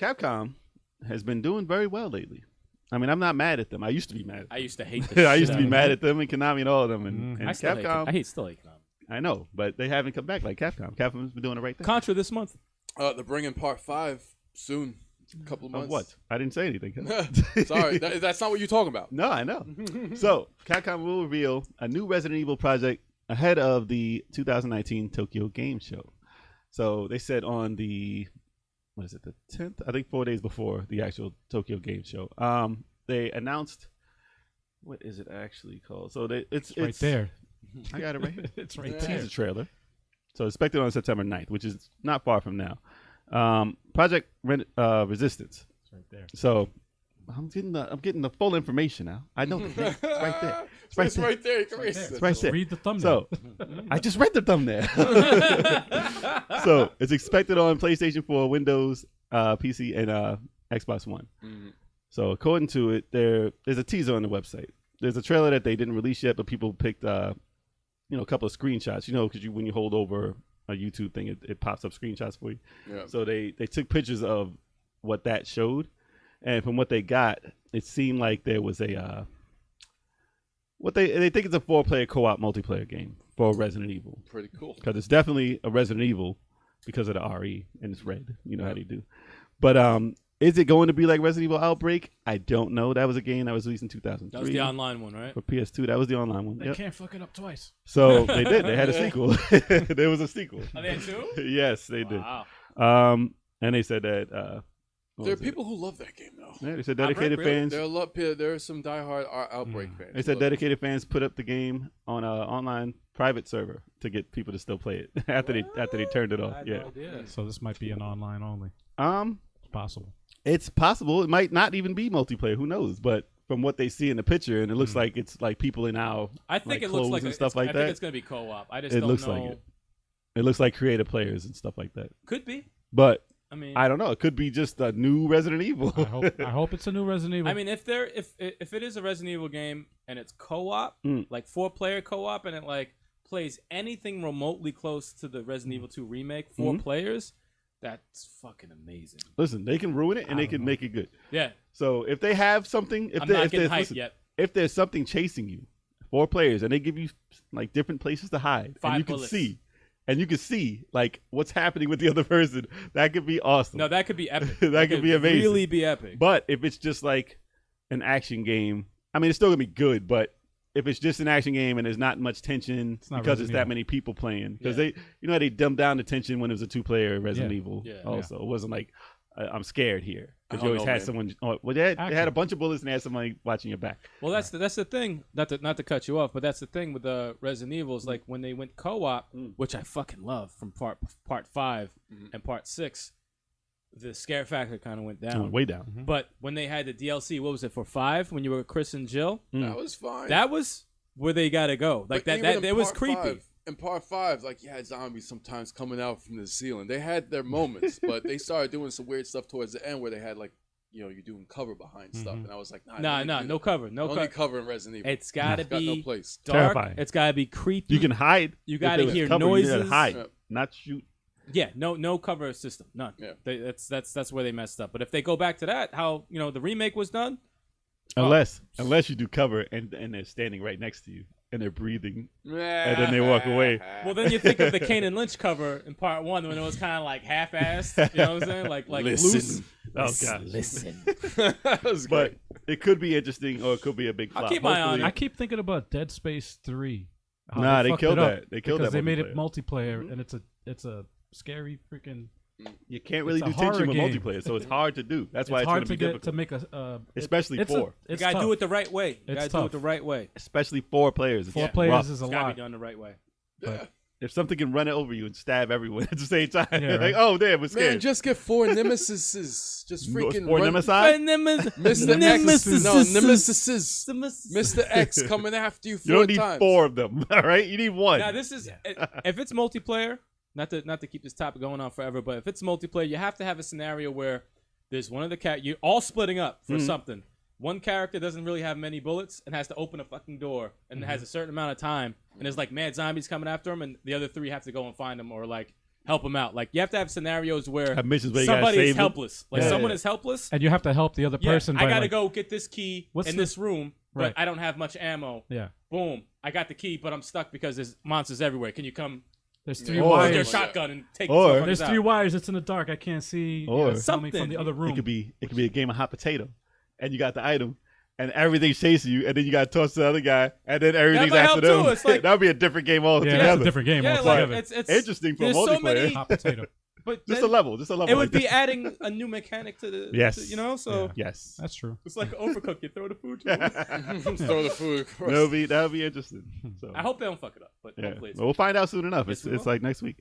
Capcom has been doing very well lately. I mean, I'm not mad at them. I used to be mad at them. I used to hate this. I used to be mad at them and Konami and all of them. And I still Capcom. still hate Konami. I know, but they haven't come back like Capcom. Capcom's been doing the right thing. Contra this month. They're bringing part 5 soon. A couple of months. Of what? I didn't say anything. Sorry, that's not what you're talking about. No, I know. So, Capcom will reveal a new Resident Evil project ahead of the 2019 Tokyo Game Show. So, they said on the, what is it, the 10th? I think 4 days before the actual Tokyo Game Show. They announced, what is it actually called? So, it's right there. I got it right here. It's right It's there. a trailer. So, expected on September 9th, which is not far from now. Project Resistance. It's right there. So I'm getting the full information now. I know the thing. It's right there. It's right there. You can read It's it. right there. Read the thumbnail. So I just read the thumbnail. So it's expected on PlayStation 4, Windows, PC, and Xbox One. Mm-hmm. So according to it, there's a teaser on the website. There's a trailer that they didn't release yet, but people picked a couple of screenshots. Because when you hold over a YouTube thing, it pops up screenshots for you. Yeah. So they took pictures of what that showed, and from what they got, it seemed like there was a what they think it's a 4-player co-op multiplayer game for Resident Evil. Pretty cool. Because it's definitely a Resident Evil because of the RE and it's red. You know how they do. But is it going to be like Resident Evil Outbreak? I don't know. That was a game that was released in 2003. That was the online one, right? For PS2. That was the online one. They can't fuck it up twice. So they did. They had a sequel. There was a sequel. Are they two? Yes, they Wow. did. And they said that There are people who love that game, though. yeah, they said dedicated Outbreak, really? fans. There are some diehard Outbreak fans. They said dedicated fans put up the game on an online private server to get people to still play it after they turned it off. Yeah. So this might be an online only. It's possible. It's possible. It might not even be multiplayer. Who knows? But from what they see in the picture, and it looks like it's like people in our I think like it looks like and stuff like I that. think it's going to be co-op. I just It don't looks know. like it. It looks like creative players and stuff like that. Could be. But I mean, I don't know. It could be just a new Resident Evil. I hope it's a new Resident Evil. I mean, if it is a Resident Evil game and it's co-op, like 4-player co-op, and it like plays anything remotely close to the Resident Evil 2 remake, 4 players, that's fucking amazing. Listen, they can ruin it and they can make it good. Yeah. So if they have something, I'm not getting hyped yet. If there's something chasing you, 4 players, and they give you like different places to hide, 5 and you bullets. can see like what's happening with the other person, that could be awesome. No, that could be epic. That could be amazing. Really be epic. But if it's just like an action game, I mean, it's still gonna be good. But if it's just an action game and there's not much tension because it's that many people playing, because they dumbed down the tension when it was a 2-player Resident Evil. Yeah. Also, it wasn't like I'm scared here because you don't always know, had man. someone. Oh, well, they had a bunch of bullets and they had somebody watching your back. Well, that's the thing. Not to cut you off, but that's the thing with the Resident Evils. Like when they went co-op, which I fucking love from part 5 and part 6, the scare factor kind of went down. Way down. But when they had the DLC, what was it for 5? When you were Chris and Jill, That was fine. that was where they gotta go. Like But that even in it was part creepy. 5, in part 5, like you had zombies sometimes coming out from the ceiling. They had their moments, but they started doing some weird stuff towards the end where they had like, you're doing cover behind stuff, and I was like, No cover, no only cover. cover in Resident Evil. It's gotta got be no place. dark. Terrifying. It's gotta be creepy. You can hide. You If gotta there was hear cover, you gotta noises. hide, Yep. not shoot. Yeah, no cover system, none. Yeah. That's where they messed up. But if they go back to that, how the remake was done, Unless you do cover and they're standing right next to you and they're breathing and then they walk away. well, then you think of the Kane and Lynch cover in part 1 when it was kind of like half-assed. You know what I'm saying? Like loose. Oh gosh. Listen. That was But great. it could be interesting or it could be a big flop. I'll keep my eye on Hopefully- it. I keep thinking about Dead Space 3. How Nah, they fucked killed it up that. They killed because that they made it multiplayer. multiplayer, and it's a scary freaking. You can't really It's a do tension horror with game. multiplayer, so it's hard to do. That's why It's it's hard going to be get difficult. to make a Especially it's 4. You it's gotta tough. do it the right way. You gotta It's do it tough. the right way. Especially 4 players. It's 4 rough. players is a It's gotta lot. be done the right way. Yeah. If something can run it over you and stab everyone at the same time, Yeah, like, right. oh damn, we're scared. Man, just get 4 nemesises. Just freaking 4 run. Nemesis? Mr. X. No, Nemesis. Mr. X coming after you 4 You don't need times. 4 of them, all right? You need 1. Now this is if it's multiplayer. Not to keep this topic going on forever, but if it's multiplayer, you have to have a scenario where there's one of the you're all splitting up for something. One character doesn't really have many bullets and has to open a fucking door and has a certain amount of time, and there's like mad zombies coming after him, and the other 3 have to go and find him, or like help them out. Like you have to have scenarios where Have missions where you gotta somebody is save them. helpless. Like Yeah. someone is helpless. And you have to help the other person. I by, gotta like, go get this key What's in the- this room, but Right. I don't have much ammo. Yeah. Boom! I got the key, but I'm stuck because there's monsters everywhere. Can you come There's 3 Or- with wires. your Yeah. shotgun and take Or- these There's motherfuckers 3 out? wires. It's in the dark. I can't see. Or- coming from Something. the other room. It could be a game of hot potato, and you got the item, and everything's chasing you, and then you got to toss to the other guy, and then everything's might after help them. too. It's like- That'd be a different game Yeah, altogether. that's a different game Yeah, like altogether. it's Interesting for there's multiplayer. so many, Hot potato. but Just then a level. it would like be adding a new mechanic to the. Yes. to- you know, so Yeah. yes. That's true. it's like overcooked. You throw the food. Throw the food across. That'll be interesting. So I hope they don't fuck it up, but yeah, hopefully it's we'll find out soon enough. Yes, we It's will. like next week.